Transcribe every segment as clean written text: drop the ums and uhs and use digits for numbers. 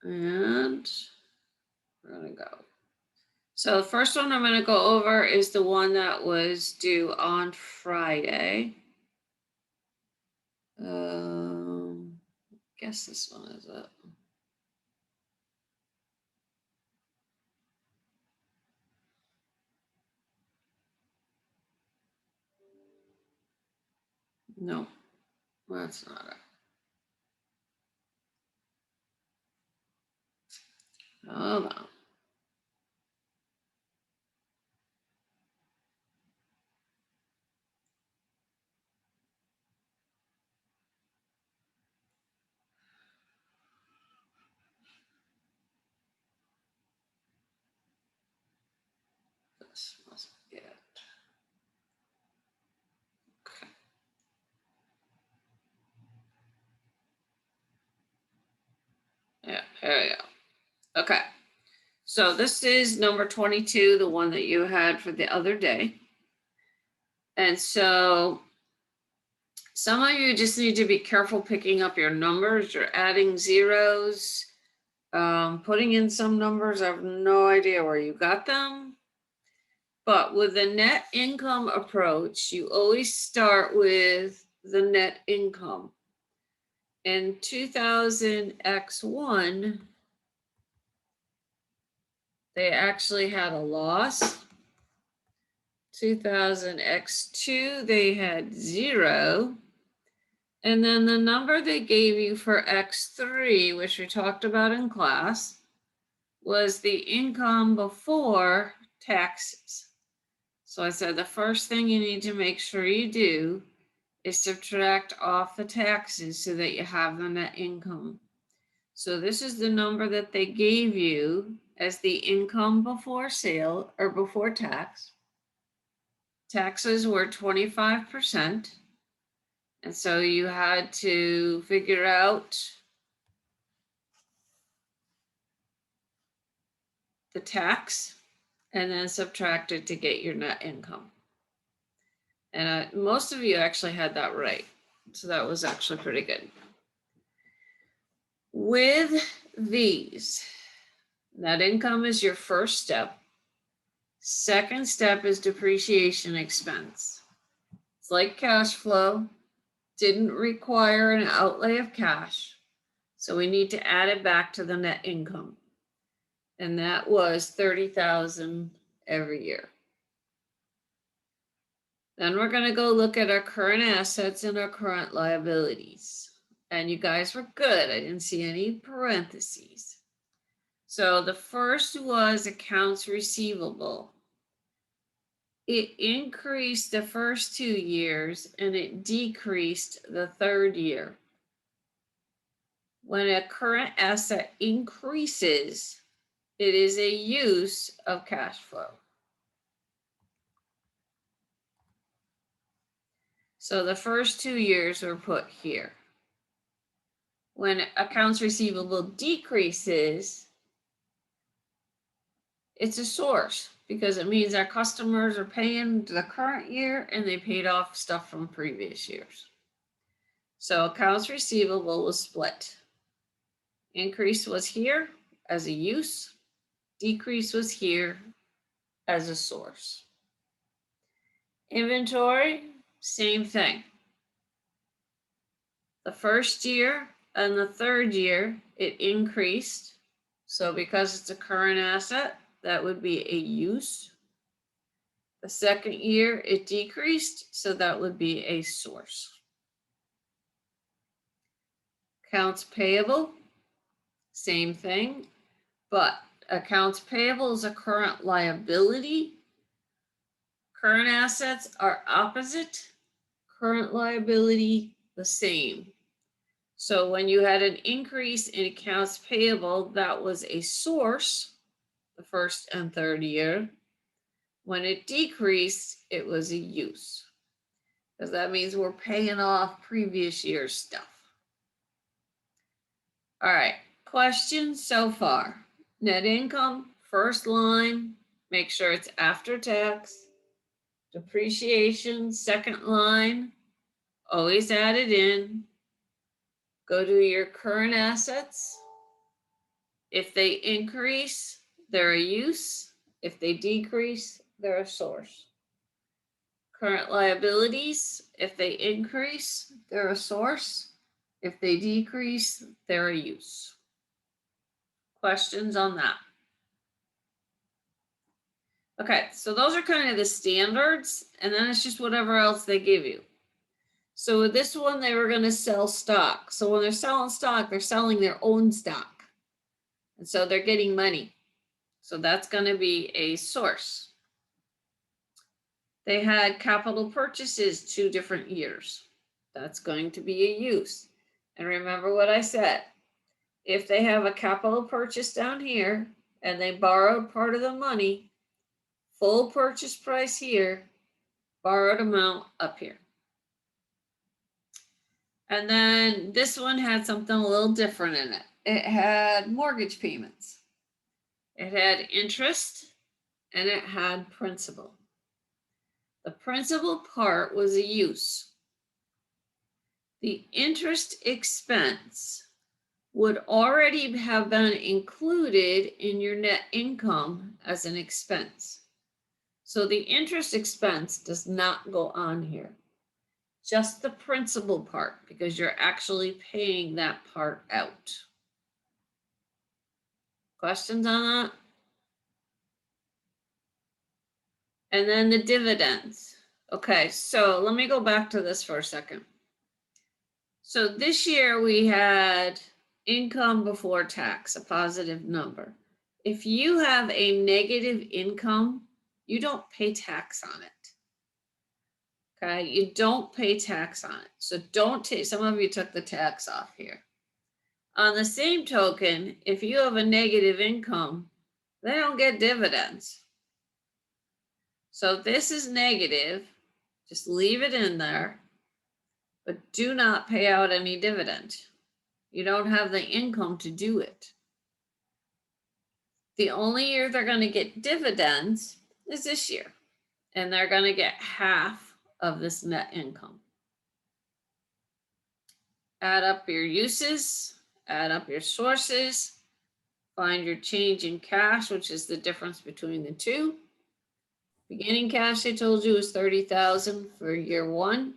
And we're gonna go. So the first one I'm gonna go over is the one that was due on Friday. Guess this one is it. No, that's not it. Hold on. This must be it. Okay. Yeah, here we go. Okay. So this is number 22, the one that you had for the other day. And so some of you just need to be careful picking up your numbers. You're adding zeros, putting in some numbers. I have no idea where you got them. But with the net income approach, you always start with the net income. In 2000X1, they actually had a loss. 2000X2, they had 0. And then the number they gave you for X3, which we talked about in class, was the income before taxes. So I said the first thing you need to make sure you do is subtract off the taxes so that you have the net income. So this is the number that they gave you as the income before sale or before tax. Taxes were 25%. And so you had to figure out the tax and then subtract it to get your net income. And most of you actually had that right. So that was actually pretty good. With these, net income is your first step. Second step is depreciation expense. It's like cash flow, didn't require an outlay of cash. So we need to add it back to the net income. And that was 30,000 every year. Then we're going to go look at our current assets and our current liabilities. And you guys were good. I didn't see any parentheses. So the first was accounts receivable. It increased the first 2 years and it decreased the third year. When a current asset increases, it is a use of cash flow. So the first 2 years were put here. When accounts receivable decreases, it's a source because it means our customers are paying the current year and they paid off stuff from previous years. So accounts receivable was split. Increase was here as a use, decrease was here as a source. Inventory, same thing. The first year and the third year, it increased. So because it's a current asset, that would be a use. The second year, it decreased. So that would be a source. Accounts payable, same thing. But accounts payable is a current liability. Current assets are opposite. Current liability, the same. So when you had an increase in accounts payable, that was a source, the first and third year. When it decreased, it was a use. Because that means we're paying off previous year's stuff. All right, questions so far. Net income, first line, make sure it's after tax. Depreciation, second line, always add it in. Go to your current assets. If they increase, they're a use. If they decrease, they're a source. Current liabilities, if they increase, they're a source. If they decrease, they're a use. Questions on that? Okay, so those are kind of the standards, and then it's just whatever else they give you. So with this one, they were going to sell stock. So when they're selling stock, they're selling their own stock. And so they're getting money. So that's going to be a source. They had capital purchases 2 different years. That's going to be a use. And remember what I said. If they have a capital purchase down here and they borrowed part of the money, full purchase price here, borrowed amount up here. And then this one had something a little different in it. It had mortgage payments. It had interest and it had principal. The principal part was a use. The interest expense would already have been included in your net income as an expense. So the interest expense does not go on here. Just the principal part, because you're actually paying that part out. Questions on that? And then the dividends. Okay, so let me go back to this for a second. So this year we had income before tax, a positive number. If you have a negative income, you don't pay tax on it. Okay, you don't pay tax on it. So don't take, some of you took the tax off here. On the same token, if you have a negative income, they don't get dividends. So this is negative, just leave it in there, but do not pay out any dividend. You don't have the income to do it. The only year they're going to get dividends is this year, and they're going to get half of this net income. Add up your uses, add up your sources, find your change in cash, which is the difference between the two. Beginning cash, I told you, is $30,000 for year 1.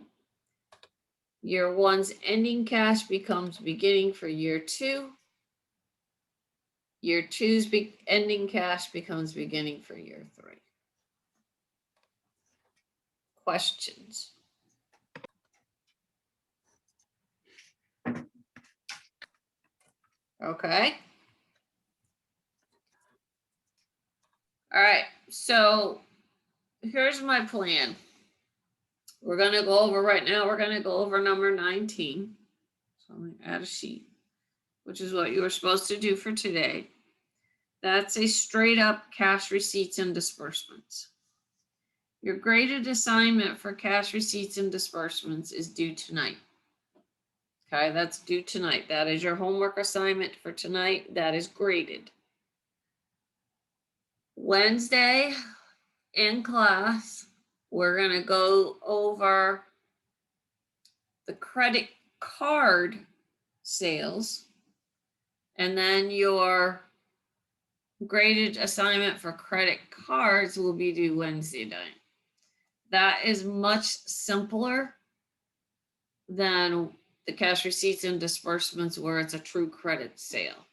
Year 1's ending cash becomes beginning for year 2. Year 2's ending cash becomes beginning for year 3. Questions? Okay. All right, so here's my plan. We're going to go over right now, we're going to go over number 19. So I'm going to add a sheet, which is what you were supposed to do for today. That's a straight up cash receipts and disbursements. Your graded assignment for cash receipts and disbursements is due tonight. Okay, that's due tonight. That is your homework assignment for tonight. That is graded. Wednesday in class, we're going to go over the credit card sales, and then your graded assignment for credit cards will be due Wednesday night. That is much simpler than the cash receipts and disbursements where it's a true credit sale.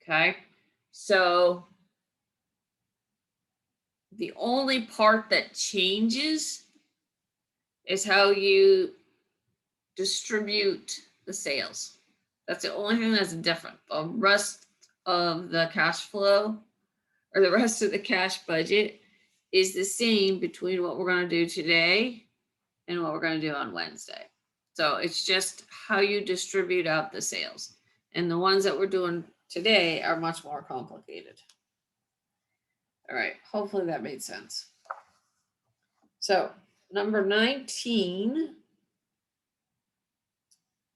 Okay, so the only part that changes is how you distribute the sales. That's the only thing that's different. The rest of the cash flow or the rest of the cash budget is the same between what we're going to do today and what we're going to do on Wednesday. So it's just how you distribute out the sales. And the ones that we're doing today are much more complicated. All right, hopefully that made sense. So number 19,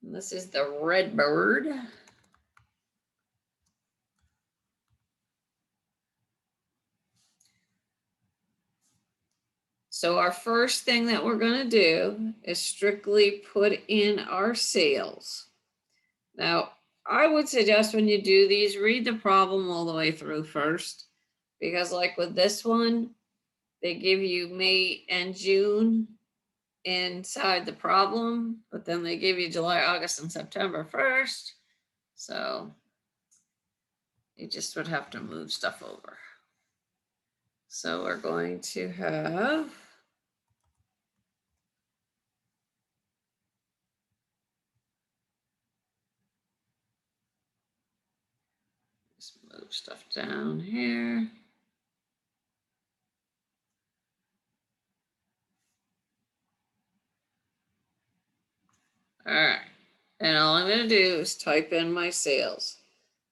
this is the red bird. So our first thing that we're going to do is strictly put in our sales. Now, I would suggest when you do these, read the problem all the way through first. Because like with this one, they give you May and June inside the problem, but then they give you July, August, and September first. So you just would have to move stuff over. So we're going to have just move stuff down here. All right, and all I'm going to do is type in my sales.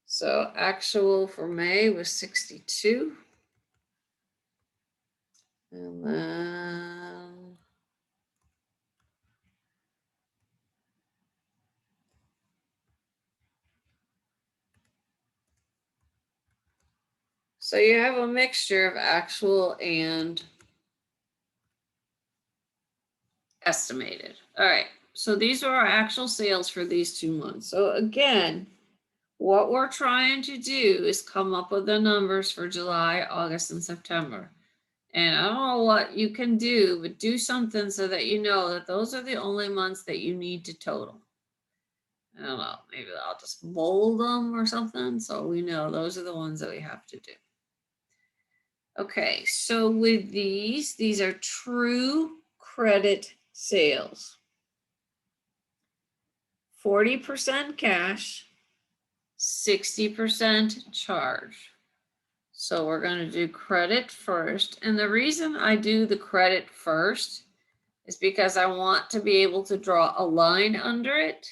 So actual for May was 62. And then so you have a mixture of actual and estimated. All right, so these are our actual sales for these 2 months. So again, what we're trying to do is come up with the numbers for July, August, and September. And I don't know what you can do, but do something so that you know that those are the only months that you need to total. I don't know, maybe I'll just bold them or something so we know those are the ones that we have to do. Okay, so with these are true credit sales. 40% cash, 60% charge. So we're going to do credit first. And the reason I do the credit first is because I want to be able to draw a line under it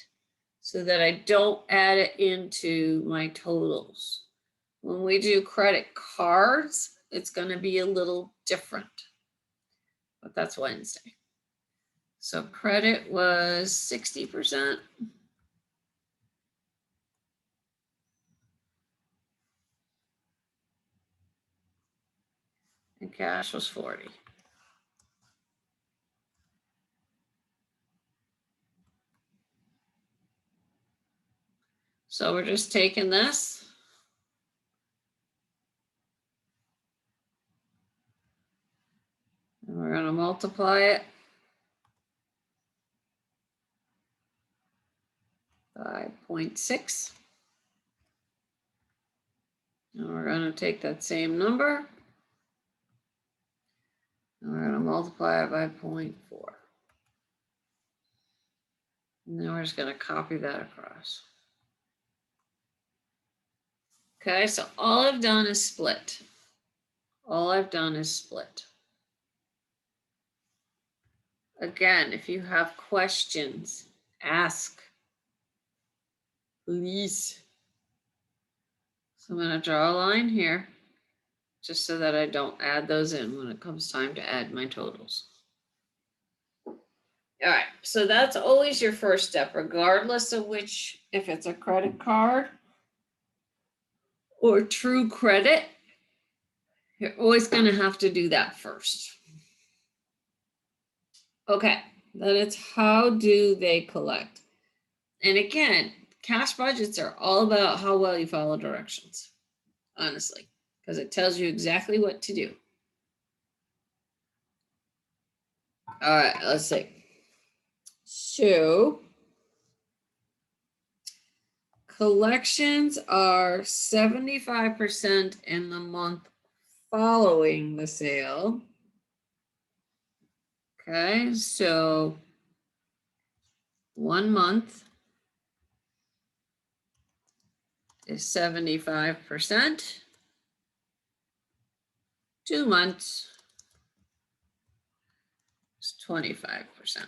so that I don't add it into my totals. When we do credit cards, it's going to be a little different, but that's Wednesday. So credit was 60%. And cash was 40. So we're just taking this. And we're going to multiply it by 0.6. And we're going to take that same number. And we're going to multiply it by 0.4. And then we're just going to copy that across. Okay, so all I've done is split. All I've done is split. Again, if you have questions, ask. Please. So I'm going to draw a line here, just so that I don't add those in when it comes time to add my totals. All right, so that's always your first step, regardless of which, if it's a credit card or true credit, you're always going to have to do that first. Okay, then it's how do they collect? And again, cash budgets are all about how well you follow directions, honestly, because it tells you exactly what to do. All right, let's see. So collections are 75% in the month following the sale. Okay, so 1 month is 75%. 2 months is 25%.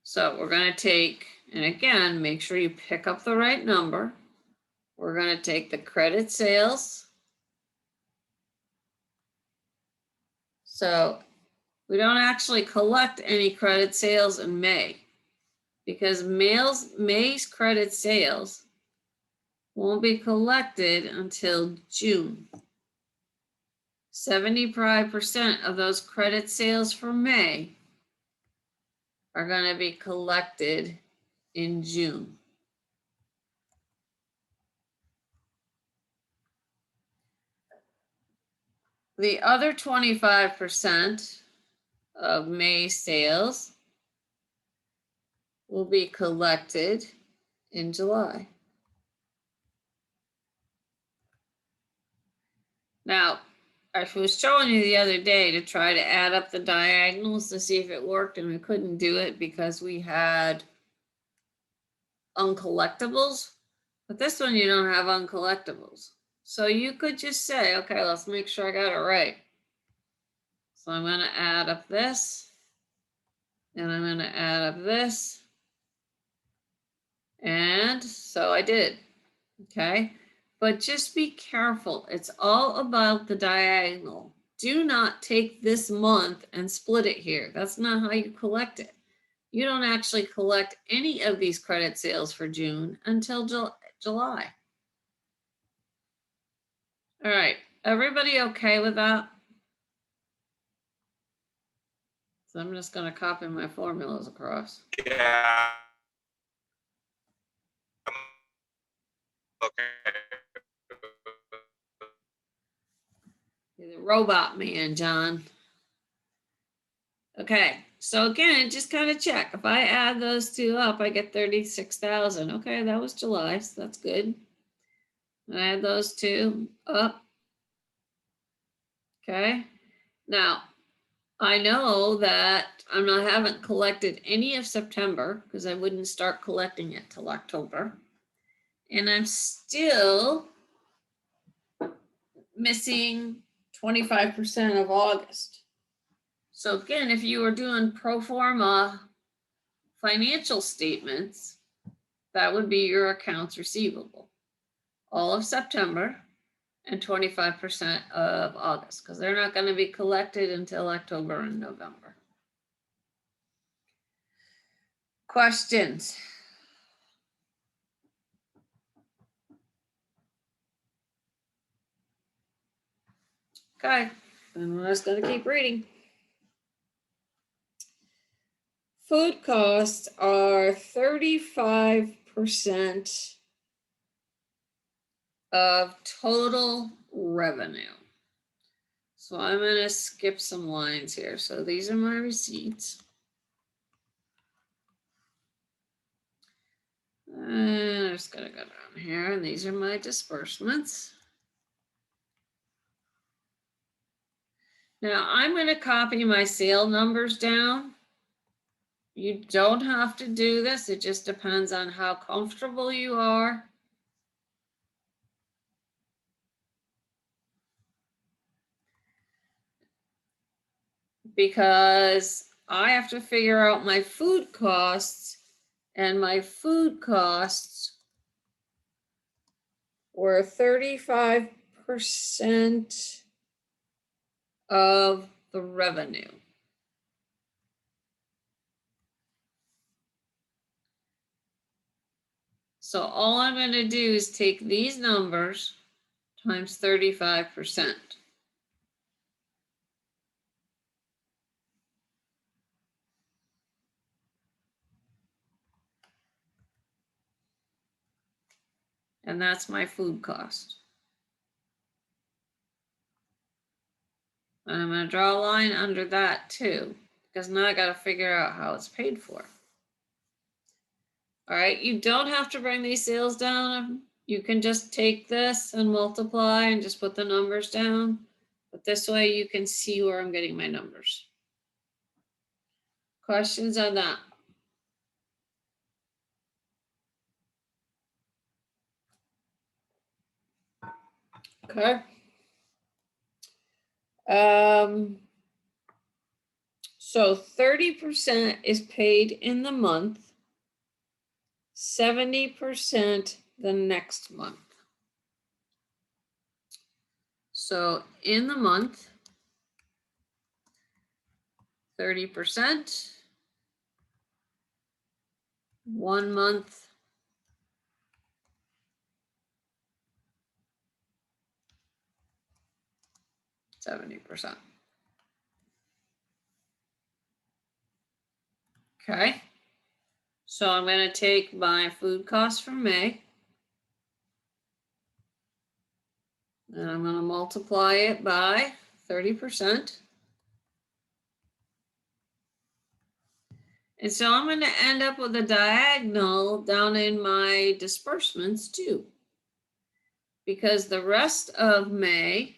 So we're going to take, and again, make sure you pick up the right number. We're going to take the credit sales. So we don't actually collect any credit sales in May because May's credit sales won't be collected until June. 75% of those credit sales for May are going to be collected in June. The other 25% of May sales will be collected in July. Now, I was showing you the other day to try to add up the diagonals to see if it worked, and we couldn't do it because we had uncollectibles. But this one, you don't have uncollectibles. So you could just say, okay, let's make sure I got it right. So I'm going to add up this, and I'm going to add up this. And so I did, okay? But just be careful. It's all about the diagonal. Do not take this month and split it here. That's not how you collect it. You don't actually collect any of these credit sales for June until July. All right, everybody okay with that? So I'm just going to copy my formulas across. Yeah. Okay. You're the robot man, John. Okay, so again, just kind of check. If I add those two up, I get 36,000. Okay, that was July, so that's good. And I add those two up. Okay, now I know that I haven't collected any of September because I wouldn't start collecting it till October. And I'm still missing 25% of August. So again, if you were doing pro forma financial statements, that would be your accounts receivable. All of September and 25% of August, because they're not going to be collected until October and November. Questions? Okay, and we're just going to keep reading. Food costs are 35% of total revenue. So I'm going to skip some lines here. So these are my receipts. And I'm just going to go down here, and these are my disbursements. Now I'm going to copy my sale numbers down. You don't have to do this. It just depends on how comfortable you are. Because I have to figure out my food costs, and my food costs were 35% of the revenue. So all I'm going to do is take these numbers times 35%. And that's my food cost. And I'm going to draw a line under that too, because now I got to figure out how it's paid for. All right, you don't have to bring these sales down. You can just take this and multiply and just put the numbers down. But this way you can see where I'm getting my numbers. Questions on that? Okay. So 30% is paid in the month, 70% the next month. So in the month, 30%, 1 month, 70%. Okay. So I'm going to take my food cost from May. And I'm going to multiply it by 30%. And so I'm going to end up with a diagonal down in my disbursements too. Because the rest of May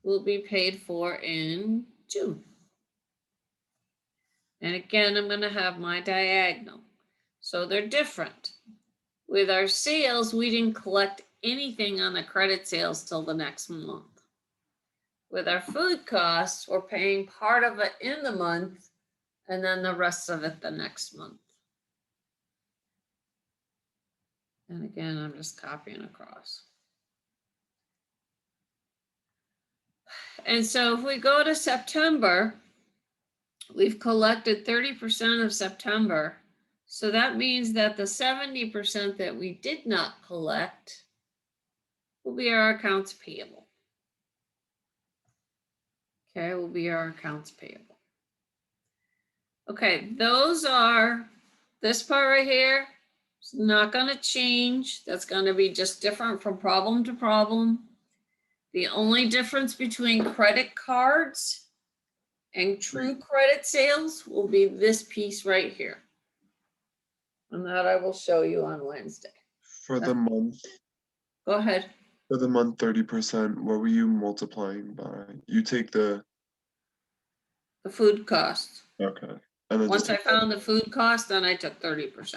will be paid for in June. And again, I'm going to have my diagonal. So they're different. With our sales, we didn't collect anything on the credit sales till the next month. With our food costs, we're paying part of it in the month and then the rest of it the next month. And again, I'm just copying across. And so if we go to September, we've collected 30% of September. So that means that the 70% that we did not collect will be our accounts payable. Okay, will be our accounts payable. Okay, those are, this part right here, it's not going to change. That's going to be just different from problem to problem. The only difference between credit cards and true credit sales will be this piece right here. And that I will show you on Wednesday. For the month. Go ahead. For the month, 30%, what were you multiplying by? You take the food cost. Okay. And then Once I found the food cost, then I took 30%.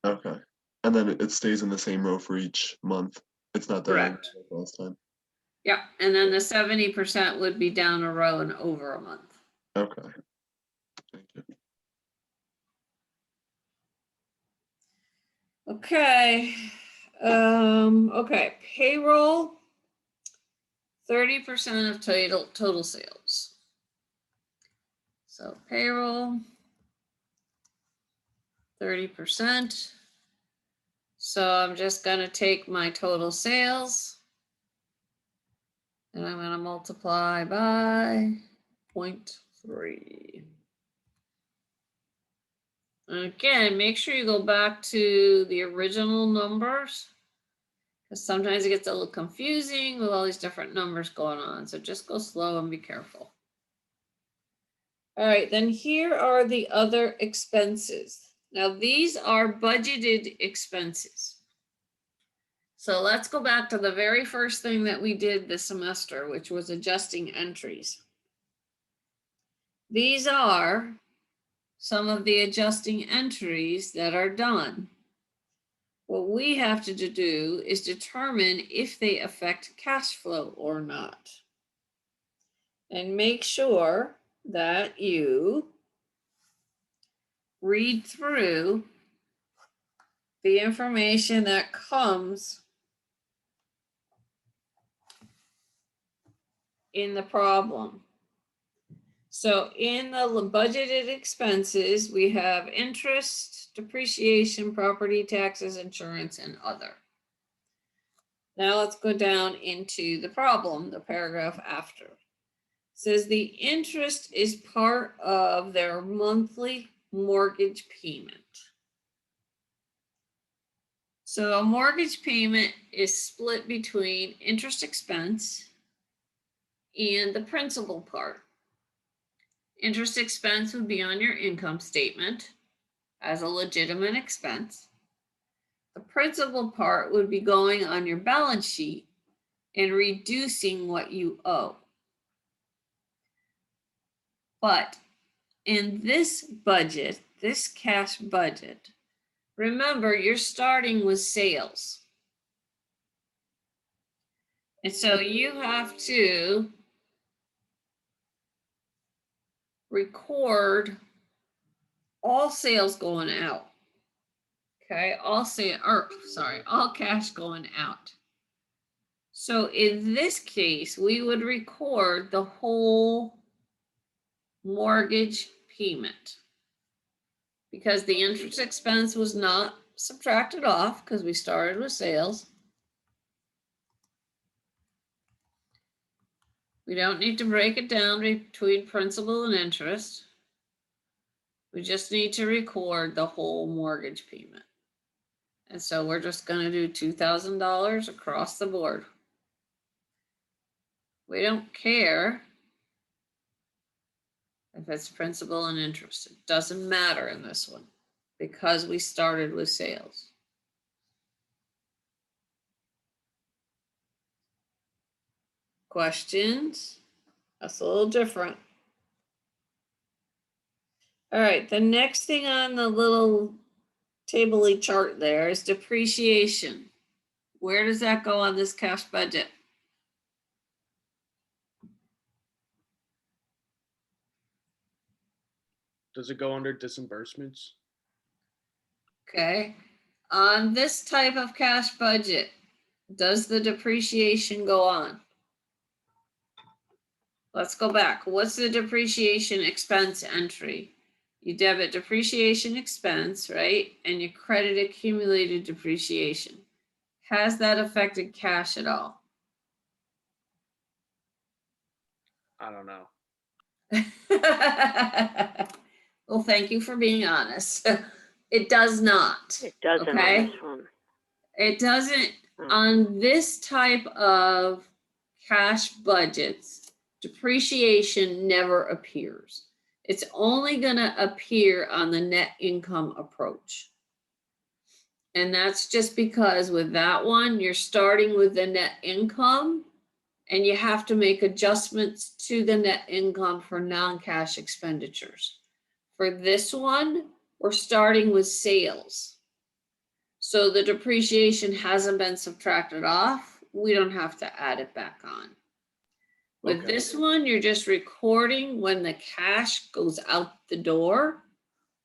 Okay. And then it stays in the same row for each month. It's not that last time. Yeah, and then the 70% would be down a row and over a month. Okay. Thank you. Okay. Okay. Payroll, 30% of total sales. So payroll, 30%. So I'm just going to take my total sales and I'm going to multiply by 0.3. Again, make sure you go back to the original numbers because sometimes it gets a little confusing with all these different numbers going on. So just go slow and be careful. All right, then here are the other expenses. Now these are budgeted expenses. So let's go back to the very first thing that we did this semester, which was adjusting entries. These are some of the adjusting entries that are done. What we have to do is determine if they affect cash flow or not. And make sure that you read through the information that comes in the problem. So in the budgeted expenses, we have interest, depreciation, property taxes, insurance, and other. Now let's go down into the problem, the paragraph after. It says the interest is part of their monthly mortgage payment. So a mortgage payment is split between interest expense and the principal part. Interest expense would be on your income statement as a legitimate expense. The principal part would be going on your balance sheet and reducing what you owe. But in this budget, this cash budget, remember you're starting with sales. And so you have to record all sales going out. Okay, all cash going out. So in this case, we would record the whole mortgage payment because the interest expense was not subtracted off because we started with sales. We don't need to break it down between principal and interest. We just need to record the whole mortgage payment. And so we're just going to do $2,000 across the board. We don't care if it's principal and interest. It doesn't matter in this one because we started with sales. Questions? That's a little different. All right, the next thing on the little table-y chart there is depreciation. Where does that go on this cash budget? Does it go under disbursements? Okay, on this type of cash budget, does the depreciation go on? Let's go back. What's the depreciation expense entry? You debit depreciation expense, right? And you credit accumulated depreciation. Has that affected cash at all? I don't know. Well, thank you for being honest. It does not. It doesn't Okay. on this one. It doesn't Hmm. on this type of cash budgets. Depreciation never appears. It's only going to appear on the net income approach. And that's just because with that one, you're starting with the net income and you have to make adjustments to the net income for non-cash expenditures. For this one, we're starting with sales. So the depreciation hasn't been subtracted off. We don't have to add it back on. With Okay. this one, you're just recording when the cash goes out the door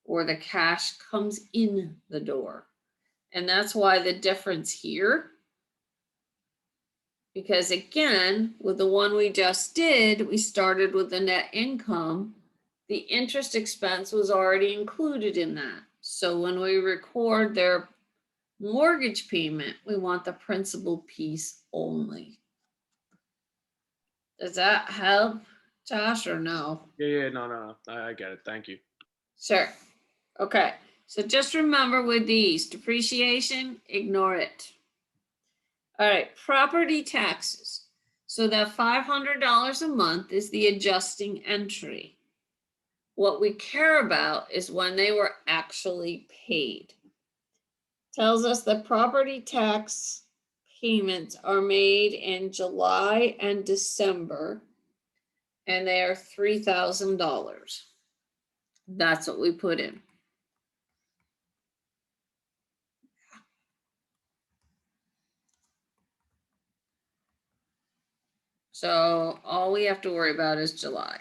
or the cash comes in the door. And that's why the difference here. Because again, with the one we just did, we started with the net income. The interest expense was already included in that. So when we record their mortgage payment, we want the principal piece only. Does that help, Josh, or no? Yeah, no. I get it. Thank you. Sure. Okay. So just remember with these, depreciation, ignore it. All right, property taxes. So that $500 a month is the adjusting entry. What we care about is when they were actually paid. Tells us that property tax payments are made in July and December, and they are $3,000. That's what we put in. So all we have to worry about is July.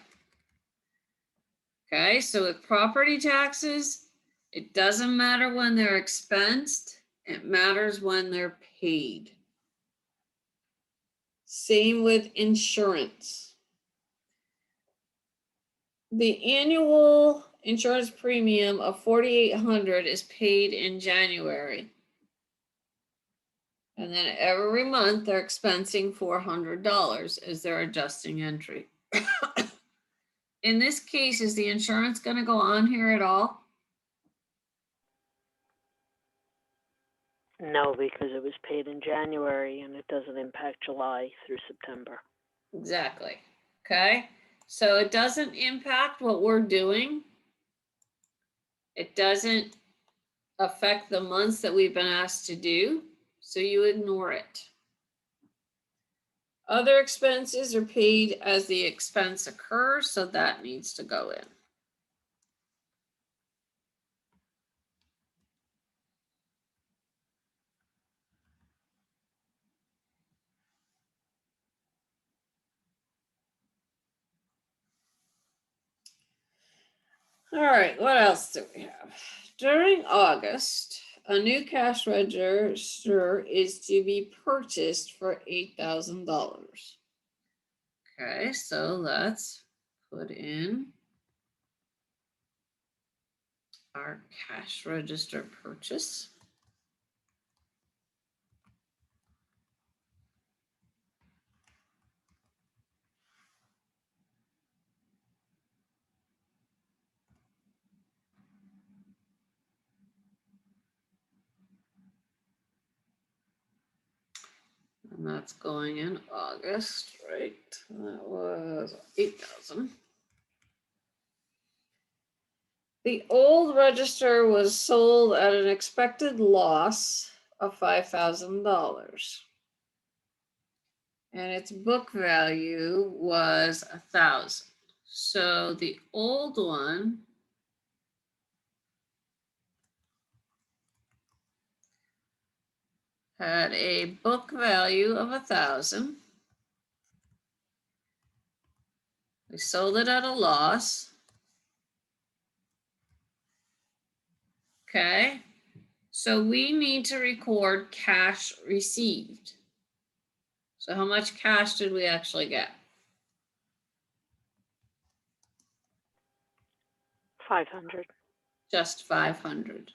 Okay, so with property taxes, it doesn't matter when they're expensed, it matters when they're paid. Same with insurance. The annual insurance premium of $4,800 is paid in January. And then every month they're expensing $400 as their adjusting entry. In this case, is the insurance going to go on here at all? No, because it was paid in January and it doesn't impact July through September. Exactly. Okay. So it doesn't impact what we're doing. It doesn't affect the months that we've been asked to do. So you ignore it. Other expenses are paid as the expense occurs, so that needs to go in. All right, what else do we have? During August, a new cash register is to be purchased for $8,000. Okay, so let's put in our cash register purchase. that's going in August, right? That was 8,000. The old register was sold at an expected loss of $5,000. And its book value was 1,000. So the old one had a book value of 1,000. We sold it at a loss. Okay, so we need to record cash received. So how much cash did we actually get? 500. Just 500.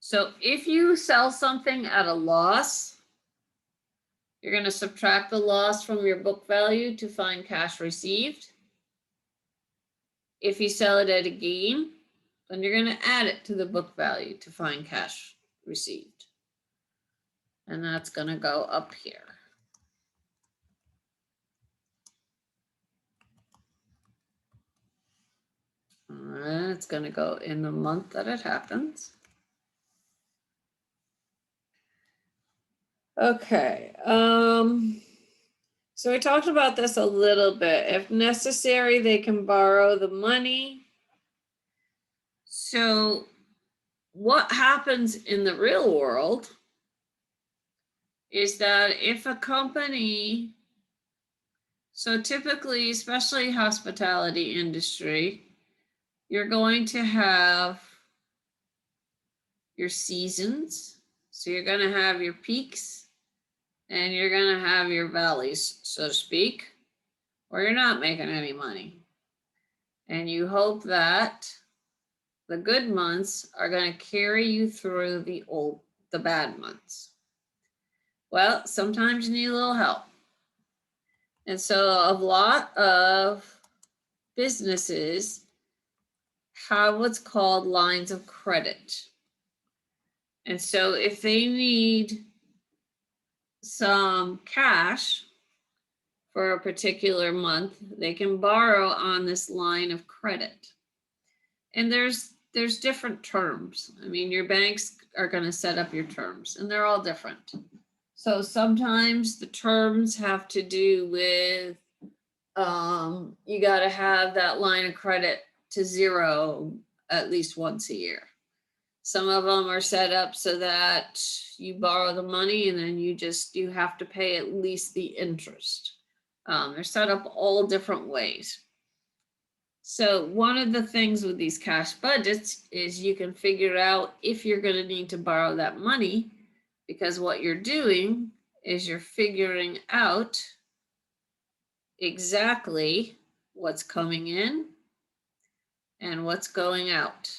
So if you sell something at a loss, you're going to subtract the loss from your book value to find cash received. If you sell it at a gain, then you're going to add it to the book value to find cash received. And that's going to go up here. And it's going to go in the month that it happens. Okay. So we talked about this a little bit. If necessary, they can borrow the money. So what happens in the real world is that if a company, so typically, especially hospitality industry, you're going to have your seasons. So you're going to have your peaks and you're going to have your valleys, so to speak, or you're not making any money. And you hope that the good months are going to carry you through the bad months. Well, sometimes you need a little help. And so a lot of businesses have what's called lines of credit. And so if they need some cash for a particular month, they can borrow on this line of credit. And there's different terms. I mean, your banks are going to set up your terms and they're all different. So sometimes the terms have to do with you got to have that line of credit to zero at least once a year. Some of them are set up so that you borrow the money and then you have to pay at least the interest. They're set up all different ways. So one of the things with these cash budgets is you can figure out if you're going to need to borrow that money, because what you're doing is you're figuring out exactly what's coming in and what's going out.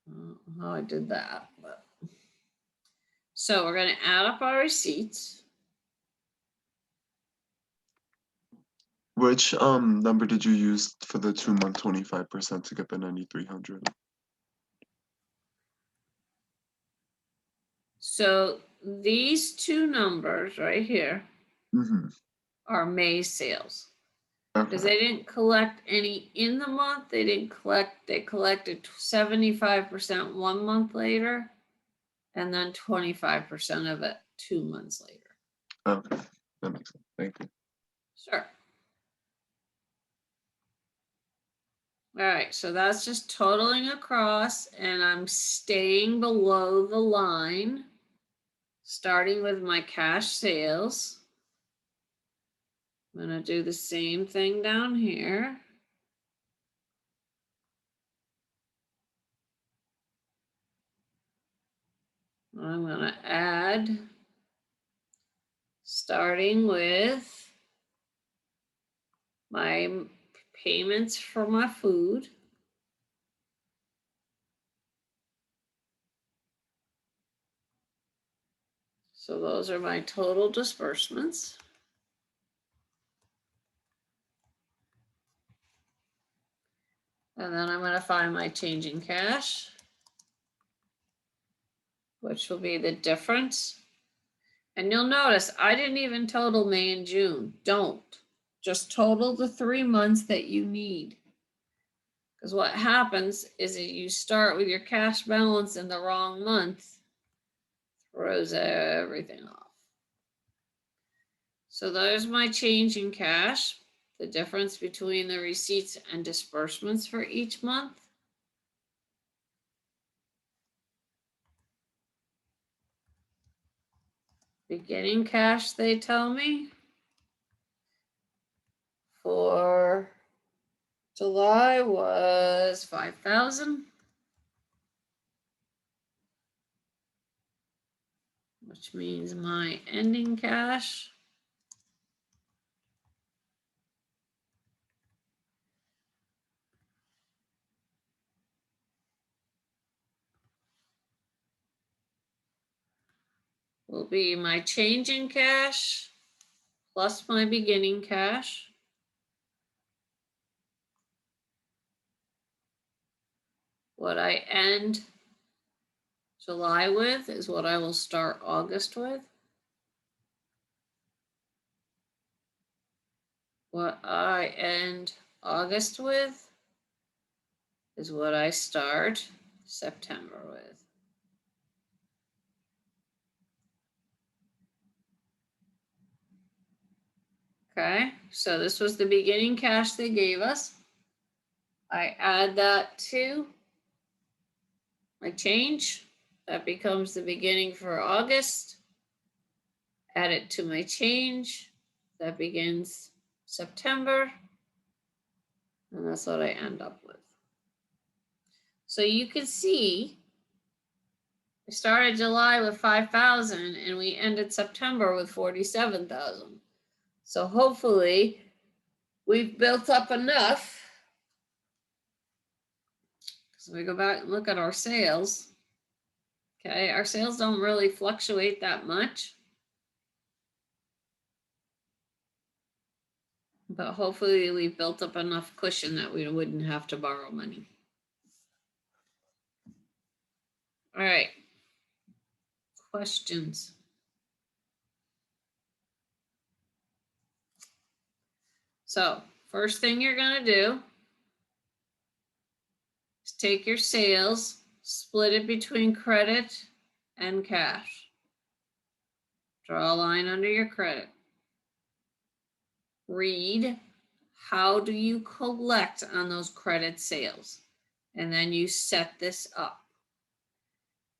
I don't know how I did that, but so we're going to add up our receipts. Which number did you use for the 2-month 25% to get the 9,300? So these two numbers right here Mm-hmm. are May's sales. Because Okay. they didn't collect any in the month. They collected 75% 1 month later, and then 25% of it 2 months later. Okay. That makes sense. Thank you. Sure. All right, so that's just totaling across, and I'm staying below the line, starting with my cash sales. I'm gonna do the same thing down here. I'm gonna add, starting with my payments for my food. So those are my total disbursements. And then I'm going to find my change in cash. which will be the difference. And you'll notice I didn't even total May and June. Don't. Just total the 3 months that you need. Because what happens is that you start with your cash balance in the wrong month, throws everything off. So there's my change in cash, the difference between the receipts and disbursements for each month. Beginning cash, they tell me, for July was 5,000. Which means my ending cash will be my change in cash plus my beginning cash. What I end July with is what I will start August with. What I end August with is what I start September with. Okay, so this was the beginning cash they gave us. I add that to my change. That becomes the beginning for August. Add it to my change. That begins September. And that's what I end up with. So you can see we started July with 5,000 and we ended September with 47,000. So hopefully we've built up enough. So we go back and look at our sales. Okay, our sales don't really fluctuate that much. But hopefully we built up enough cushion that we wouldn't have to borrow money. All right. Questions? So first thing you're going to do is take your sales, split it between credit and cash. Draw a line under your credit. Read how do you collect on those credit sales, and then you set this up.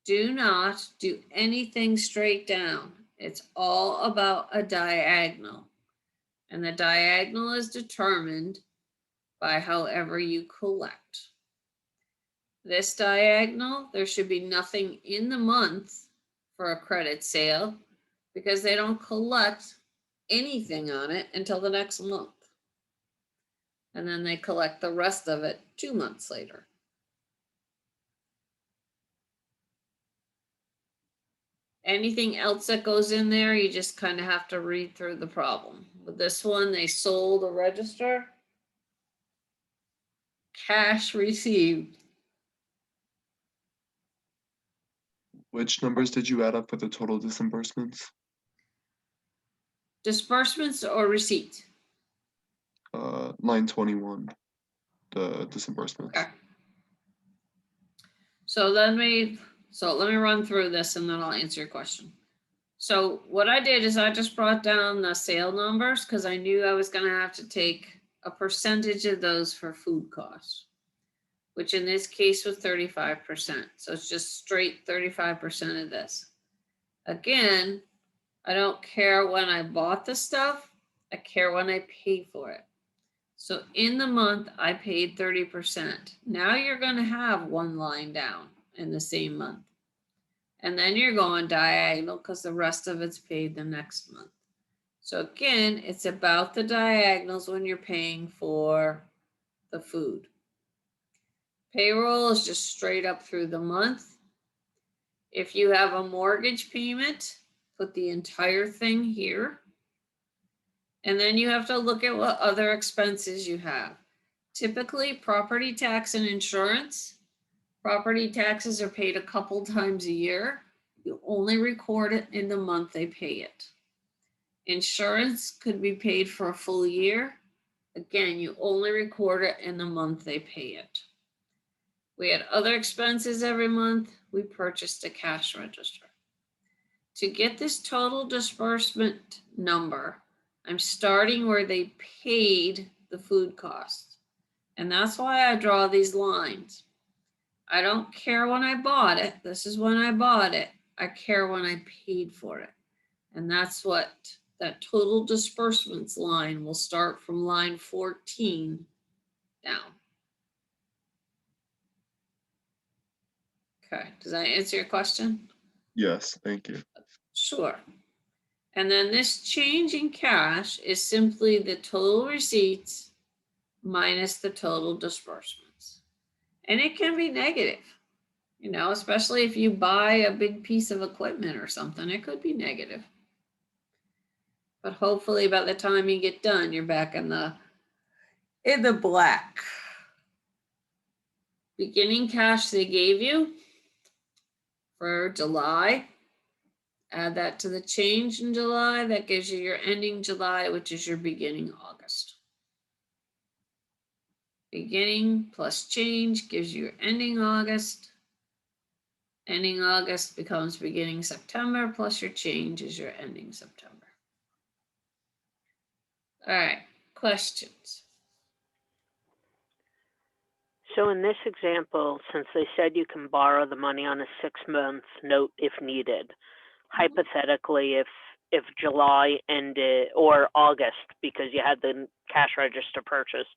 Do not do anything straight down. It's all about a diagonal, and the diagonal is determined by however you collect. This diagonal, there should be nothing in the month for a credit sale because they don't collect anything on it until the next month. And then they collect the rest of it 2 months later. Anything else that goes in there, you just kind of have to read through the problem. With this one, they sold a register. Cash received. Which numbers did you add up for the total disbursements? Disbursements or receipt? Line 21, the disbursements. Okay. So let me run through this and then I'll answer your question. So what I did is I just brought down the sale numbers because I knew I was going to have to take a percentage of those for food costs, which in this case was 35%. So it's just straight 35% of this. Again, I don't care when I bought the stuff. I care when I paid for it. So in the month, I paid 30%. Now you're going to have one line down in the same month. And then you're going diagonal because the rest of it's paid the next month. So again, it's about the diagonals when you're paying for the food. Payroll is just straight up through the month. If you have a mortgage payment, put the entire thing here. And then you have to look at what other expenses you have. Typically, property tax and insurance. Property taxes are paid a couple times a year. You only record it in the month they pay it. Insurance could be paid for a full year. Again, you only record it in the month they pay it. We had other expenses every month. We purchased a cash register. To get this total disbursement number, I'm starting where they paid the food costs. And that's why I draw these lines. I don't care when I bought it. This is when I bought it. I care when I paid for it. And that's what that total disbursements line will start from line 14 down. Okay, does that answer your question? Yes, thank you. Sure. And then this change in cash is simply the total receipts minus the total disbursements. And it can be negative, you know, especially if you buy a big piece of equipment or something, it could be negative. But hopefully by the time you get done, you're back in the black. Beginning cash they gave you for July. Add that to the change in July. That gives you your ending July, which is your beginning August. Beginning plus change gives you your ending August. Ending August becomes beginning September, plus your change is your ending September. All right, questions? So in this example, since they said you can borrow the money on a 6-month note if needed, hypothetically, if July ended, or August, because you had the cash register purchase,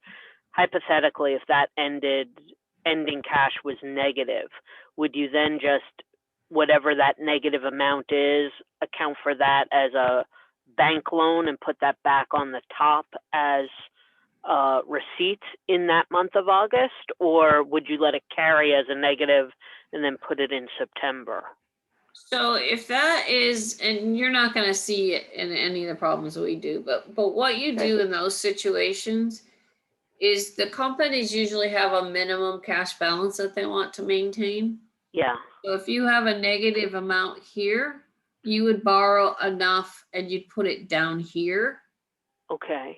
hypothetically, if that ending cash was negative, would you then just, whatever that negative amount is, account for that as a bank loan and put that back on the top as receipts in that month of August? Or would you let it carry as a negative and then put it in September? So if that is, and you're not going to see it in any of the problems that we do, but what you do in those situations is the companies usually have a minimum cash balance that they want to maintain. Yeah. So if you have a negative amount here, you would borrow enough and you'd put it down here Okay.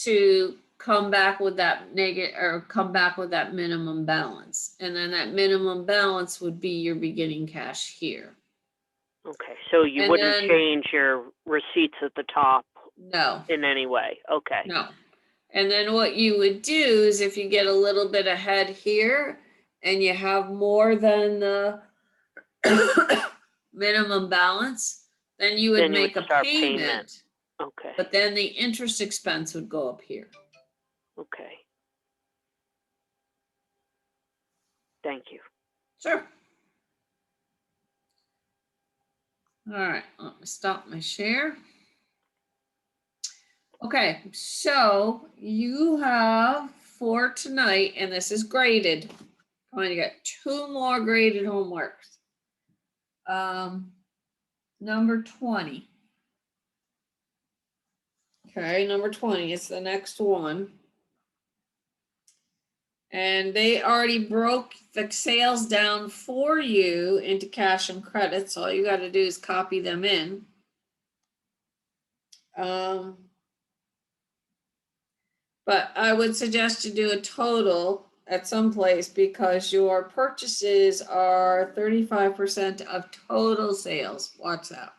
to come back with that negative, or come back with that minimum balance. And then that minimum balance would be your beginning cash here. Okay. So you And wouldn't then- change your receipts at the top No, in any way? Okay. no. And then what you would do is if you get a little bit ahead here and you have more than the minimum balance, then you would Then you make would a start payment, payment. Okay. but then the interest expense would go up here. Okay. Thank you. Sure. All right, let me stop my share. Okay, so you have for tonight, and this is graded. I'm going to get 2 more graded homeworks. Number 20. Okay, number 20 is the next one. And they already broke the sales down for you into cash and credits. All you got to do is copy them in. But I would suggest you do a total at some place because your purchases are 35% of total sales. Watch that.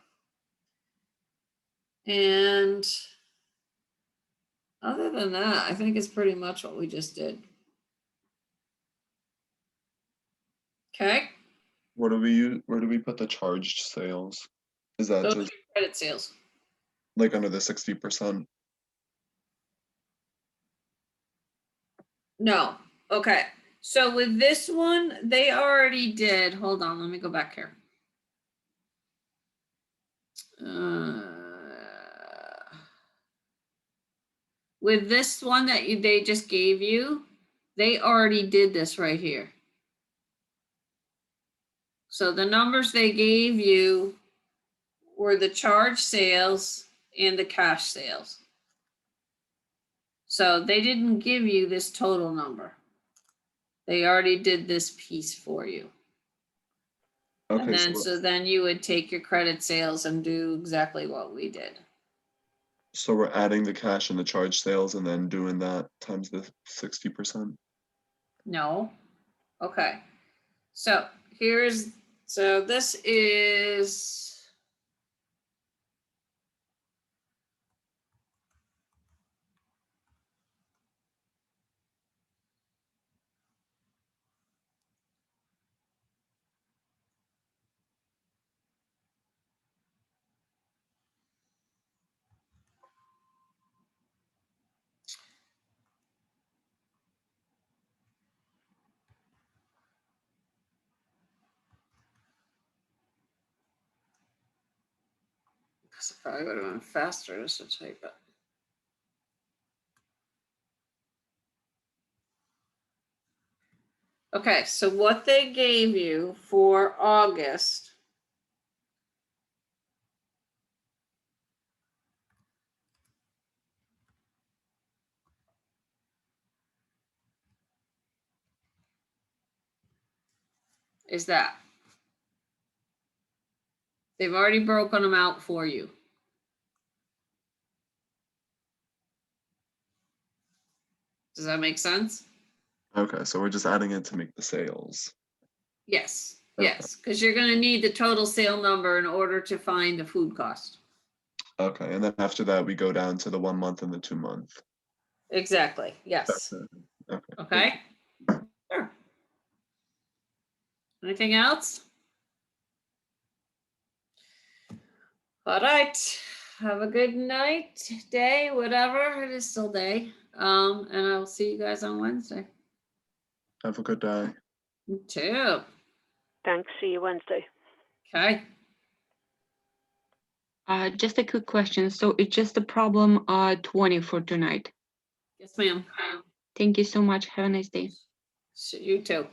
And other than that, I think it's pretty much what we just did. Okay. Where do we put the charged sales? Is that Those just are credit sales. like under the 60%? No. Okay. So with this one, they already did. Hold on. Let me go back here. With this one that they just gave you, they already did this right here. So the numbers they gave you were the charge sales and the cash sales. So they didn't give you this total number. They already did this piece for you. And Okay, then, so then you would take your credit sales and do exactly what we did. so we're adding the cash and the charge sales and then doing that times the 60%. No? Okay. So so this is. This probably would have been faster just to type it. Okay, so what they gave you for August is that. They've already broken them out for you. Does that make sense? Okay, so we're just adding it to make the sales. Yes, Okay. yes, because you're gonna need the total sale number in order to find the food cost. Okay, and then after that, we go down to the 1 month and the 2 month. Exactly, yes. Okay. Okay? Sure. Anything else? All right, have a good night, day, whatever, it is still day. And I'll see you guys on Wednesday. Have a good day. You too. Thanks. See you Wednesday. Okay. Just a quick question. So it's just a problem 20 for tonight. Yes, ma'am. Thank you so much. Have a nice day. You too.